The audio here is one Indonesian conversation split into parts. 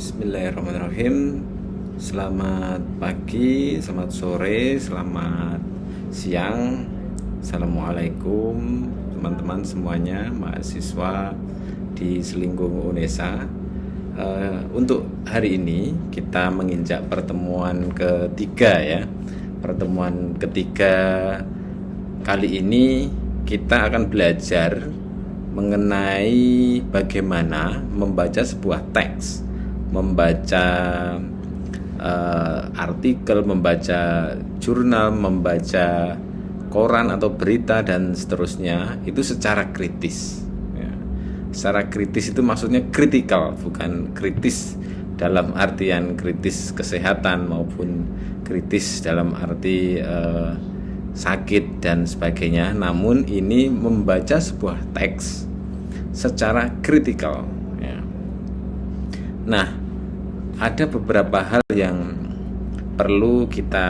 Bismillahirrahmanirrahim. Selamat pagi, selamat sore, selamat siang. Assalamualaikum teman-teman semuanya, mahasiswa di Selinggung UNESA. Untuk hari ini kita menginjak pertemuan ketiga ya. Pertemuan ketiga kali ini kita akan belajar mengenai bagaimana membaca sebuah teks, membaca artikel, membaca jurnal, membaca koran atau berita dan seterusnya itu secara kritis ya. Secara kritis itu maksudnya kritikal, bukan kritis dalam artian kritis kesehatan maupun kritis dalam arti sakit dan sebagainya, namun ini membaca sebuah teks secara kritikal ya. Nah, ada beberapa hal yang perlu kita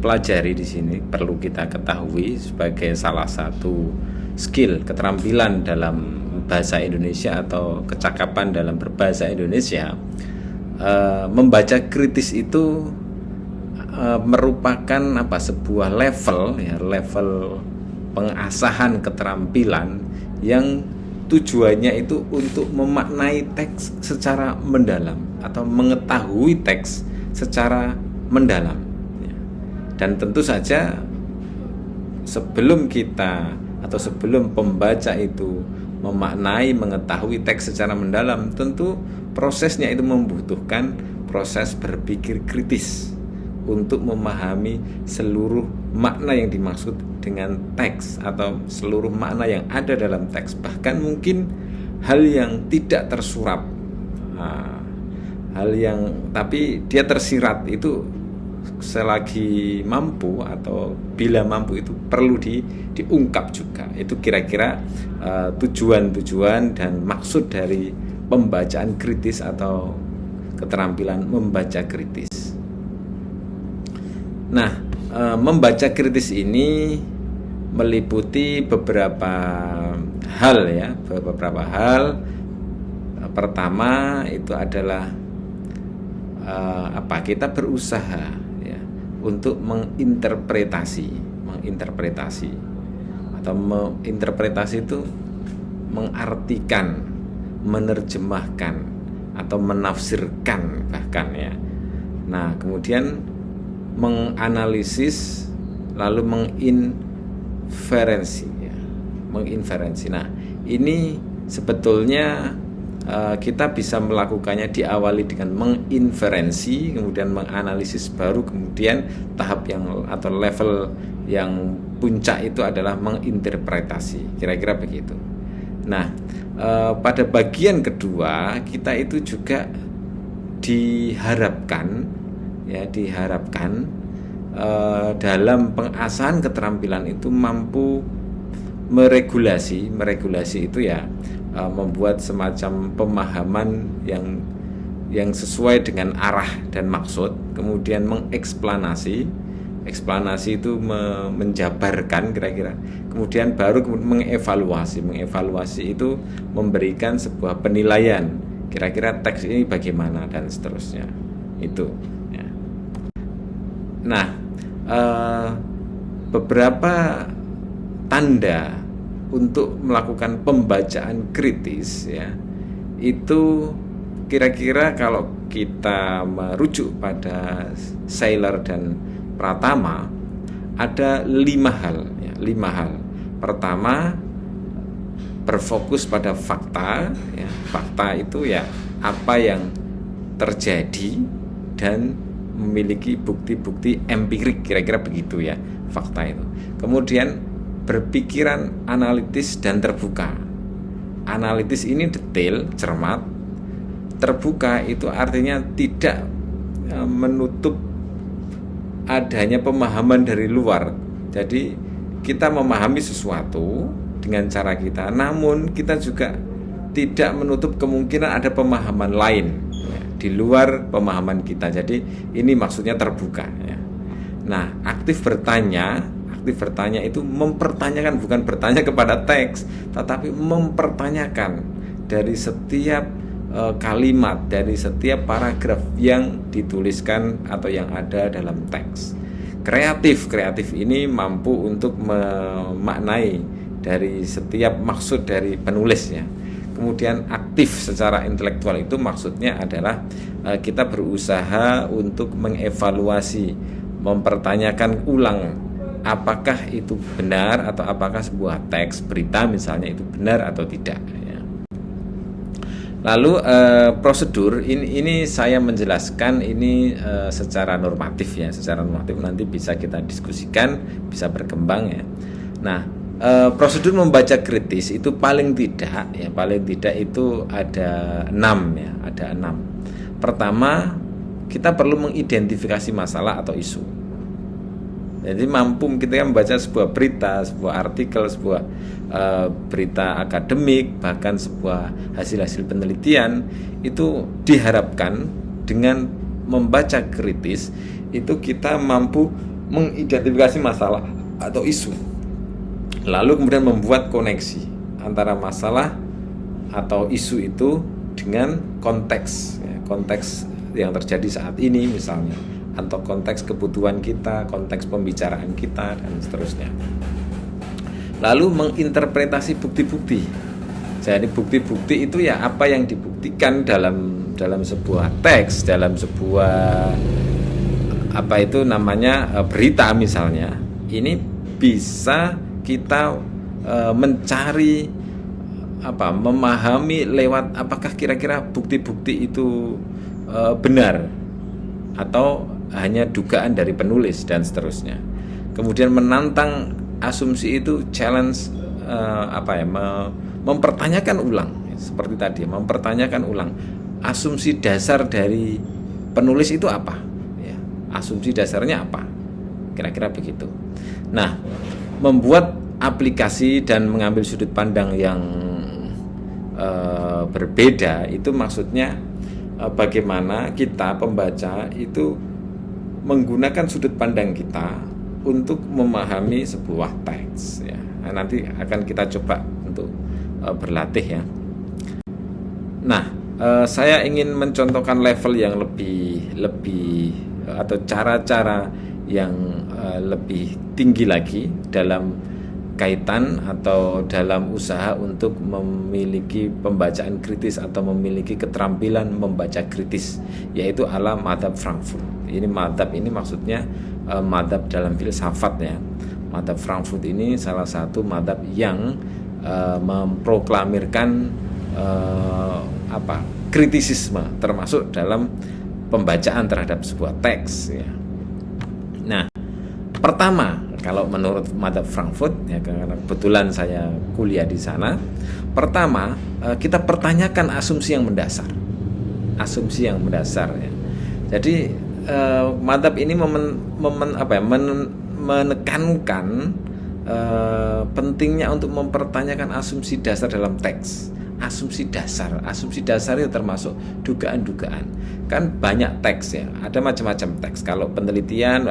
pelajari di sini, perlu kita ketahui sebagai salah satu skill, keterampilan dalam bahasa Indonesia atau kecakapan dalam berbahasa Indonesia. Membaca kritis itu merupakan sebuah level ya, level pengasahan keterampilan yang tujuannya itu untuk memaknai teks secara mendalam atau mengetahui teks secara mendalam ya. Dan tentu saja sebelum kita atau sebelum pembaca itu memaknai, mengetahui teks secara mendalam, tentu prosesnya itu membutuhkan proses berpikir kritis untuk memahami seluruh makna yang dimaksud dengan teks atau seluruh makna yang ada dalam teks, bahkan mungkin hal yang tidak tersurat, hal yang tapi dia tersirat itu selagi mampu atau bila mampu itu perlu diungkap juga. Itu kira-kira tujuan-tujuan dan maksud dari pembacaan kritis atau keterampilan membaca kritis. Nah, membaca kritis ini meliputi beberapa hal ya, beberapa hal. Pertama itu adalah kita berusaha ya untuk menginterpretasi atau menginterpretasi itu mengartikan, menerjemahkan atau menafsirkan bahkan ya. Nah, kemudian menganalisis lalu menginferensi ya. Menginferensi. Nah, ini sebetulnya kita bisa melakukannya diawali dengan menginferensi, kemudian menganalisis, baru kemudian tahap yang atau level yang puncak itu adalah menginterpretasi. Kira-kira begitu. Nah, pada bagian kedua kita itu juga diharapkan dalam pengasahan keterampilan itu mampu meregulasi itu ya, membuat semacam pemahaman yang sesuai dengan arah dan maksud, kemudian mengeksplanasi itu menjabarkan kira-kira, kemudian baru mengevaluasi itu memberikan sebuah penilaian, kira-kira teks ini bagaimana dan seterusnya itu. Nah, beberapa tanda untuk melakukan pembacaan kritis ya, itu kira-kira kalau kita merujuk pada Seiler dan Pratama ada 5 hal ya, 5 hal. Pertama, berfokus pada fakta ya. Fakta itu ya apa yang terjadi dan memiliki bukti-bukti empirik, kira-kira begitu ya fakta itu. Kemudian berpikiran analitis dan terbuka. Analitis ini detail, cermat. Terbuka itu artinya tidak menutup adanya pemahaman dari luar. Jadi kita memahami sesuatu dengan cara kita, namun kita juga tidak menutup kemungkinan ada pemahaman lain di luar pemahaman kita. Jadi ini maksudnya terbuka ya. Nah, aktif bertanya itu mempertanyakan, bukan bertanya kepada teks, tetapi mempertanyakan dari setiap kalimat, dari setiap paragraf yang dituliskan atau yang ada dalam teks. Kreatif ini mampu untuk memaknai dari setiap maksud dari penulisnya. Kemudian aktif secara intelektual itu maksudnya adalah kita berusaha untuk mengevaluasi, mempertanyakan ulang apakah itu benar atau apakah sebuah teks berita misalnya itu benar atau tidak ya. Lalu prosedur ini saya menjelaskan ini secara normatif ya, secara normatif nanti bisa kita diskusikan, bisa berkembang ya. Nah, prosedur membaca kritis itu paling tidak itu ada 6 ya, ada 6. Pertama, kita perlu mengidentifikasi masalah atau isu. Jadi mampu kita membaca sebuah berita, sebuah artikel, sebuah berita akademik, bahkan sebuah hasil-hasil penelitian, itu diharapkan dengan membaca kritis itu kita mampu mengidentifikasi masalah atau isu. Lalu kemudian membuat koneksi antara masalah atau isu itu dengan konteks ya, konteks yang terjadi saat ini misalnya, atau konteks kebutuhan kita, konteks pembicaraan kita, dan seterusnya. Lalu menginterpretasi bukti-bukti. Jadi bukti-bukti itu ya apa yang dibuktikan dalam sebuah teks, dalam sebuah apa itu namanya berita misalnya. Ini bisa kita mencari memahami lewat apakah kira-kira bukti-bukti itu benar atau hanya dugaan dari penulis dan seterusnya. Kemudian menantang asumsi itu, challenge mempertanyakan ulang seperti tadi, mempertanyakan ulang asumsi dasar dari penulis itu apa ya, asumsi dasarnya apa, kira-kira begitu. Nah, membuat aplikasi dan mengambil sudut pandang yang berbeda itu maksudnya bagaimana kita pembaca itu menggunakan sudut pandang kita untuk memahami sebuah teks ya. Nah, nanti akan kita coba untuk berlatih ya. Nah, saya ingin mencontohkan level yang lebih atau cara-cara yang lebih tinggi lagi dalam kaitan atau dalam usaha untuk memiliki pembacaan kritis atau memiliki keterampilan membaca kritis, yaitu ala madhab Frankfurt. Ini madhab ini maksudnya madhab dalam filsafat ya. Madhab Frankfurt ini salah satu madhab yang memproklamirkan kritisisme termasuk dalam pembacaan terhadap sebuah teks ya. Nah, pertama, kalau menurut madhab Frankfurt ya, karena kebetulan saya kuliah di sana, pertama kita pertanyakan asumsi yang mendasar ya. Jadi madhab ini menekankan pentingnya untuk mempertanyakan asumsi dasar dalam teks. Asumsi dasar itu termasuk dugaan-dugaan. Kan banyak teks ya, ada macam-macam teks. Kalau penelitian,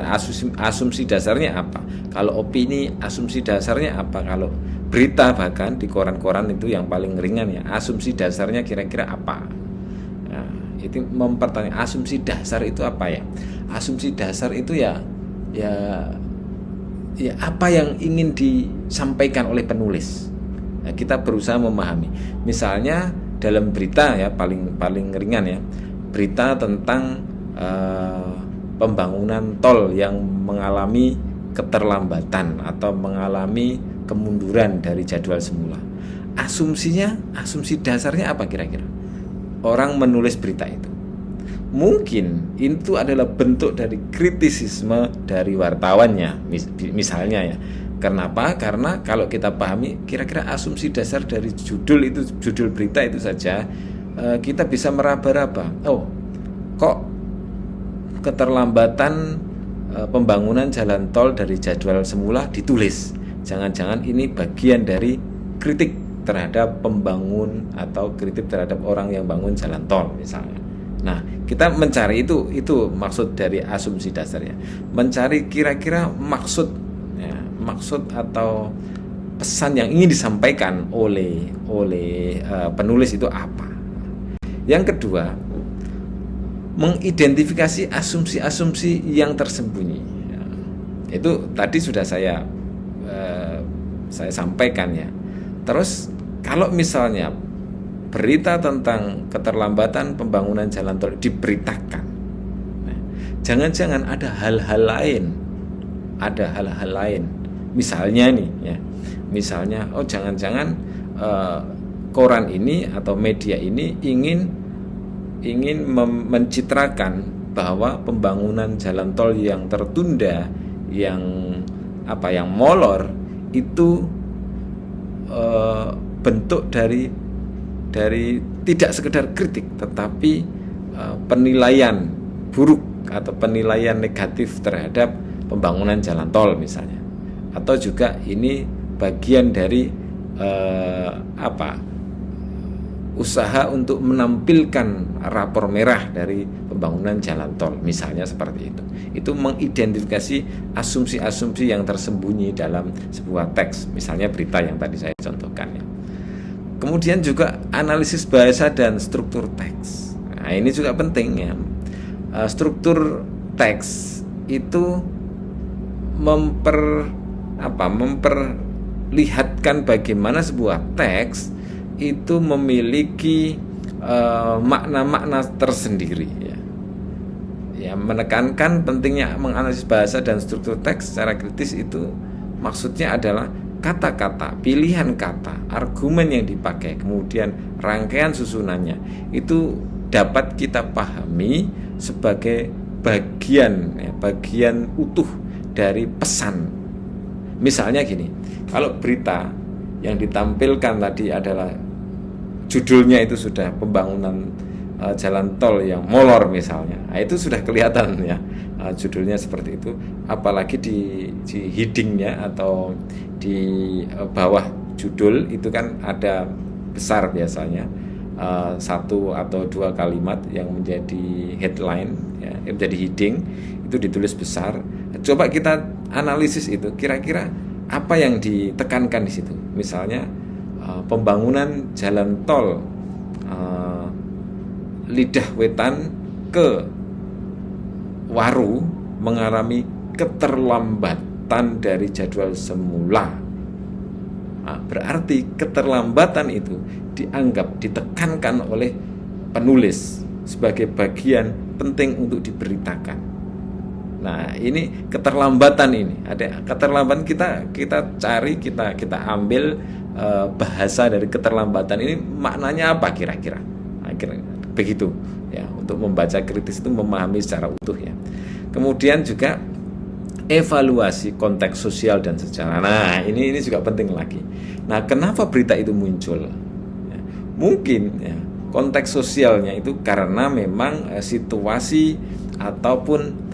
asumsi dasarnya apa? Kalau opini, asumsi dasarnya apa? Kalau berita, bahkan di koran-koran itu yang paling ringan ya, asumsi dasarnya kira-kira apa? Nah, itu mempertanyakan asumsi dasar itu apa ya? Asumsi dasar itu ya apa yang ingin disampaikan oleh penulis. Nah, kita berusaha memahami. Misalnya dalam berita ya, paling ringan ya, berita tentang pembangunan tol yang mengalami keterlambatan atau mengalami kemunduran dari jadwal semula. Asumsi dasarnya apa kira-kira? Orang menulis berita itu. Mungkin itu adalah bentuk dari kritisisme dari wartawannya misalnya ya. Kenapa? Karena kalau kita pahami kira-kira asumsi dasar dari judul berita itu saja, kita bisa meraba-raba. Oh, kok keterlambatan pembangunan jalan tol dari jadwal semula ditulis? Jangan-jangan ini bagian dari kritik terhadap pembangun atau kritik terhadap orang yang bangun jalan tol misalnya. Nah, kita mencari itu maksud dari asumsi dasarnya. Mencari kira-kira maksud atau pesan yang ingin disampaikan oleh penulis itu apa. Yang kedua, mengidentifikasi asumsi-asumsi yang tersembunyi. Ya, itu tadi sudah saya sampaikan ya. Terus kalau misalnya berita tentang keterlambatan pembangunan jalan tol diberitakan, nah, jangan-jangan ada hal-hal lain. Misalnya nih ya, jangan-jangan koran ini atau media ini ingin mencitrakan bahwa pembangunan jalan tol yang tertunda, yang molor itu bentuk dari tidak sekedar kritik, tetapi penilaian buruk atau penilaian negatif terhadap pembangunan jalan tol misalnya, atau juga ini bagian dari usaha untuk menampilkan rapor merah dari pembangunan jalan tol misalnya, seperti itu mengidentifikasi asumsi-asumsi yang tersembunyi dalam sebuah teks, misalnya berita yang tadi saya contohkan ya. Kemudian juga analisis bahasa dan struktur teks. Nah, ini juga penting ya. Struktur teks itu memperlihatkan bagaimana sebuah teks itu memiliki makna-makna tersendiri ya. Ya, menekankan pentingnya menganalisis bahasa dan struktur teks secara kritis, itu maksudnya adalah kata-kata, pilihan kata, argumen yang dipakai, kemudian rangkaian susunannya itu dapat kita pahami sebagai bagian utuh dari pesan. Misalnya gini, kalau berita yang ditampilkan tadi adalah judulnya itu sudah pembangunan jalan tol yang molor misalnya, nah, itu sudah kelihatan ya, judulnya seperti itu. Apalagi di headingnya atau di bawah judul itu kan ada besar biasanya, satu atau dua kalimat yang menjadi headline ya, menjadi heading, itu ditulis besar. Coba kita analisis itu, kira-kira apa yang ditekankan di situ. Misalnya pembangunan jalan tol Lidah Wetan ke Waru mengalami keterlambatan dari jadwal semula. Nah, berarti keterlambatan itu ditekankan oleh penulis sebagai bagian penting untuk diberitakan. Nah, ini keterlambatan ini. Ada keterlambatan, kita cari, kita ambil bahasa dari keterlambatan ini, maknanya apa kira-kira? Nah, begitu ya, untuk membaca kritis itu memahami secara utuh ya. Kemudian juga evaluasi konteks sosial dan sejarah. Nah, ini juga penting lagi. Nah, kenapa berita itu muncul? Ya, mungkin ya, konteks sosialnya itu karena memang situasi ataupun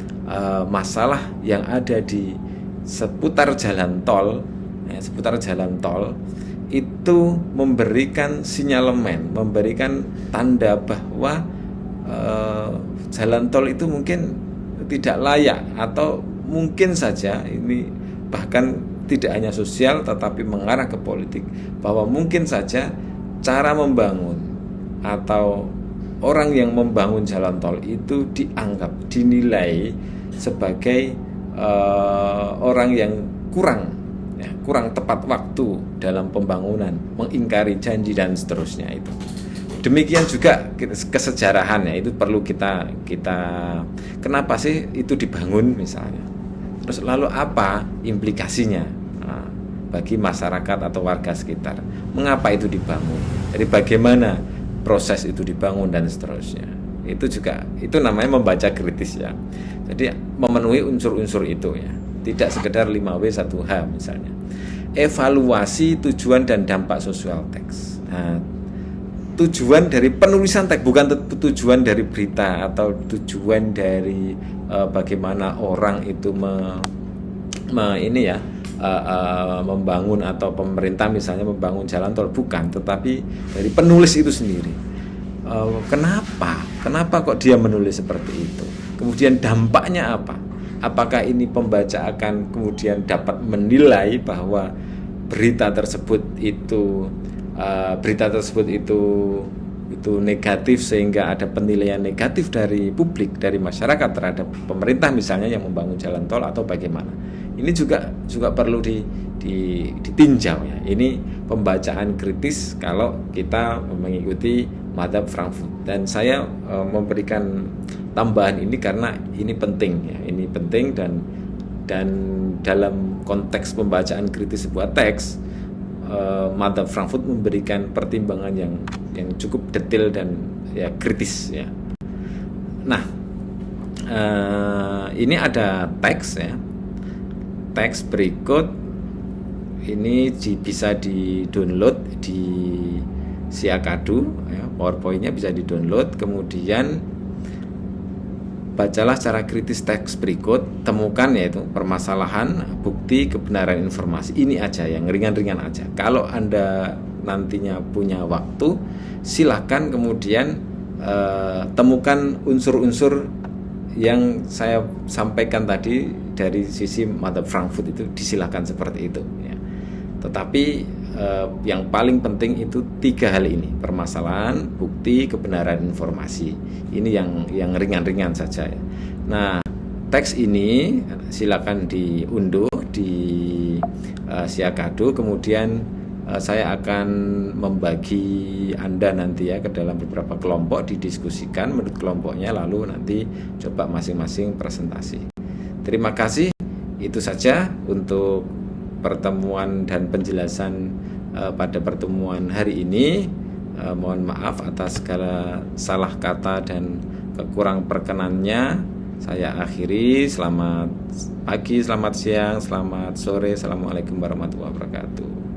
masalah yang ada di seputar jalan tol, itu memberikan sinyalemen, memberikan tanda bahwa jalan tol itu mungkin tidak layak, atau mungkin saja ini bahkan tidak hanya sosial tetapi mengarah ke politik, bahwa mungkin saja cara membangun atau orang yang membangun jalan tol itu dinilai sebagai orang yang kurang tepat waktu dalam pembangunan, mengingkari janji dan seterusnya itu. Demikian juga kesejarahannya itu perlu kita kenapa sih itu dibangun misalnya. Terus lalu apa implikasinya bagi masyarakat atau warga sekitar? Mengapa itu dibangun? Jadi bagaimana proses itu dibangun dan seterusnya. Itu namanya membaca kritis ya. Jadi memenuhi unsur-unsur itu ya. Tidak sekedar 5W 1H misalnya. Evaluasi tujuan dan dampak sosial teks. Nah, tujuan dari penulisan teks, bukan tujuan dari berita atau tujuan dari bagaimana orang itu membangun, atau pemerintah misalnya membangun jalan tol, bukan, tetapi dari penulis itu sendiri. Kenapa kok dia menulis seperti itu? Kemudian dampaknya apa? Apakah ini pembaca akan kemudian dapat menilai bahwa berita tersebut itu itu negatif sehingga ada penilaian negatif dari publik, dari masyarakat terhadap pemerintah misalnya yang membangun jalan tol atau bagaimana. Ini juga perlu ditinjau ya. Ini pembacaan kritis kalau kita mengikuti mazhab Frankfurt, dan saya memberikan tambahan ini karena ini penting ya. Ini penting dan dalam konteks pembacaan kritis sebuah teks, mazhab Frankfurt memberikan pertimbangan yang cukup detail dan ya kritis ya. Nah, ini ada teks ya. Teks berikut ini bisa di-download di Siakadu ya, PowerPoint-nya bisa di-download. Kemudian bacalah secara kritis teks berikut, temukan yaitu permasalahan, bukti, kebenaran informasi. Ini aja yang ringan-ringan aja. Kalau Anda nantinya punya waktu, silakan kemudian temukan unsur-unsur yang saya sampaikan tadi dari sisi mazhab Frankfurt, itu disilakan seperti itu ya. Tetapi yang paling penting itu 3 hal ini: permasalahan, bukti, kebenaran informasi. Ini yang ringan-ringan saja ya. Nah, teks ini silakan diunduh di Siakadu, kemudian saya akan membagi Anda nanti ya ke dalam beberapa kelompok, didiskusikan menurut kelompoknya, lalu nanti coba masing-masing presentasi. Terima kasih, itu saja untuk pertemuan dan penjelasan pada pertemuan hari ini. Mohon maaf atas segala salah kata dan kekurang perkenannya. Saya akhiri. Selamat pagi, selamat siang, selamat sore. Assalamualaikum warahmatullahi wabarakatuh.